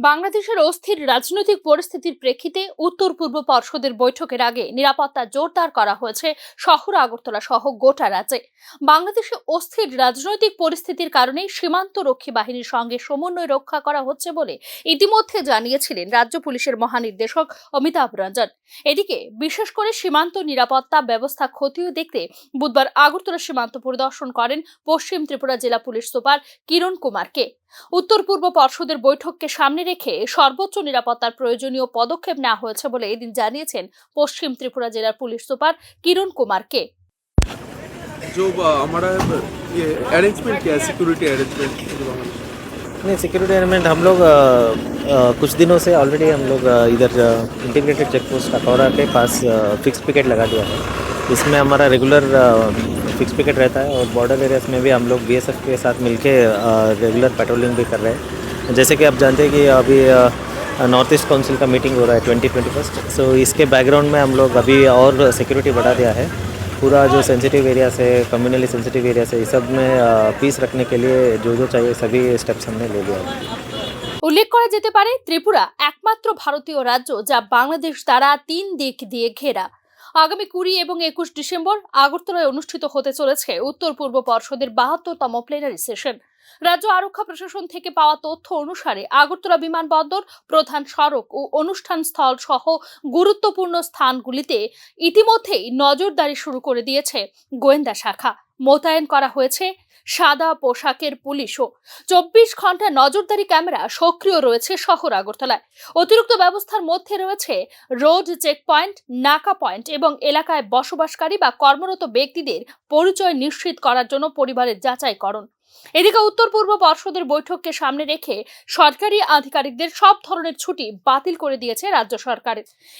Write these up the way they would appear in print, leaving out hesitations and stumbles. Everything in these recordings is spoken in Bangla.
বাংলাদেশের অস্থির রাজনৈতিক পরিস্থিতির প্রেক্ষিতে উত্তর পূর্ব পর্ষদের বৈঠকের আগে নিরাপত্তা জোরদার করা হয়েছে শহর আগরতলা সহ গোটা রাজ্যে। বাংলাদেশে অস্থির রাজনৈতিক পরিস্থিতির কারণে সীমান্তরক্ষী বাহিনীর সঙ্গে সমন্বয় রক্ষা করা হচ্ছে বলে ইতিমধ্যে জানিয়েছিলেন রাজ্য পুলিশের মহানির্দেশক অমিতাভ রঞ্জন। এদিকে বিশেষ করে সীমান্ত নিরাপত্তা ব্যবস্থা খতিয়ে দেখতে বুধবার আগরতলা সীমান্ত পরিদর্শন করেন পশ্চিম ত্রিপুরা জেলা পুলিশ সুপার কিরণ কুমারকে। উত্তর পূর্ব পর্ষদের বৈঠককে সামনে রেখে সর্বোচ্চ নিরাপত্তার প্রয়োজনীয় পদক্ষেপ নেওয়া হয়েছে বলে এদিন জানিয়েছেন পশ্চিম ত্রিপুরা জেলার পুলিশ সুপার কিরণ কুমারকে। जो हमारा ये अरेंजमेंट क्या है, सिक्योरिटी अरेंजमेंट? नहीं, सिक्योरिटी अरेंजमेंट हम लोग कुछ दिनों से ऑलरेडी हम लोग इधर इंटीग्रेटेड चेक पोस्ट अकौरा के पास फिक्स पिकेट लगा दिया है। इसमें हमारा रेगुलर फिक्स पिकेट रहता है और बॉर्डर एरियाज में भी हम लोग बीएसएफ के साथ मिलके रेगुलर पेट्रोलिंग भी कर रहे हैं। जैसे कि आप जानते हैं कि अभी नॉर्थ ईस्ट काउंसिल का मीटिंग हो रहा है 2021, सो इसके बैकग्राउंड में हम लोग अभी और सिक्योरिटी बढ़ा दिया है। पूरा जो सेंसिटिव एरियाज है, कम्युनली सेंसिटिव एरियाज है, इस सब में पीस रखने के लिए जो चाहिए सभी स्टेप्स हमने ले लिया है। উল্লেখ করা যেতে পারে ত্রিপুরা একমাত্র ভারতীয় রাজ্য যা বাংলাদেশ দ্বারা 3 দিক দিয়ে ঘেরা। আগামী 20 এবং 21 ডিসেম্বর আগরতলায় অনুষ্ঠিত হতে চলেছে উত্তর পূর্ব পর্ষদের 72তম প্লেনারি সেশন। রাজ্য আরক্ষা প্রশাসন থেকে পাওয়া তথ্য অনুসারে আগরতলা বিমানবন্দর, প্রধান সড়ক ও অনুষ্ঠান স্থল সহ গুরুত্বপূর্ণ স্থানগুলিতে ইতিমধ্যেই নজরদারি শুরু করে দিয়েছে গোয়েন্দা শাখা। মোতায়েন করা হয়েছে সাদা পোশাকের পুলিশও। 24 ঘন্টা নজরদারি ক্যামেরা সক্রিয় রয়েছে শহর আগরতলায়। অতিরিক্ত ব্যবস্থার মধ্যে রয়েছে রোড চেক পয়েন্ট, নাকা পয়েন্ট এবং এলাকায় বসবাসকারী বা কর্মরত ব্যক্তিদের পরিচয় নিশ্চিত করার জন্য পরিবারের যাচাইকরণ। এদিকে উত্তর পূর্ব পর্ষদের বৈঠককে সামনে রেখে সরকারি আধিকারিকদের সব ধরনের ছুটি বাতিল করে দিয়েছে রাজ্য সরকার।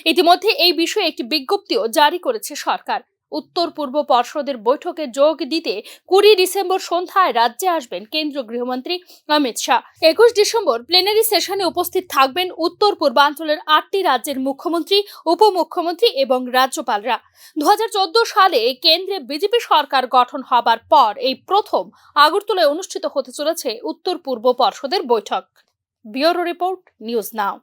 ইতিমধ্যে এই বিষয়ে একটি বিজ্ঞপ্তিও জারি করেছে সরকার। উত্তর পূর্ব পর্ষদের বৈঠকে যোগ দিতে 20 ডিসেম্বর সন্ধ্যায় রাজ্যে আসবেন কেন্দ্রীয় গৃহমন্ত্রী অমিত শাহ। 21 ডিসেম্বর প্লেনারি সেশনে উপস্থিত থাকবেন উত্তর পূর্বাঞ্চলের 8টি রাজ্যের মুখ্যমন্ত্রী, উপমুখ্যমন্ত্রী এবং রাজ্যপালরা। 2014 সালে কেন্দ্রে বিজেপি সরকার গঠন হবার পর এই প্রথম আগরতলায় অনুষ্ঠিত হতে চলেছে উত্তর পূর্ব পর্ষদের বৈঠক। Bureau report, news now.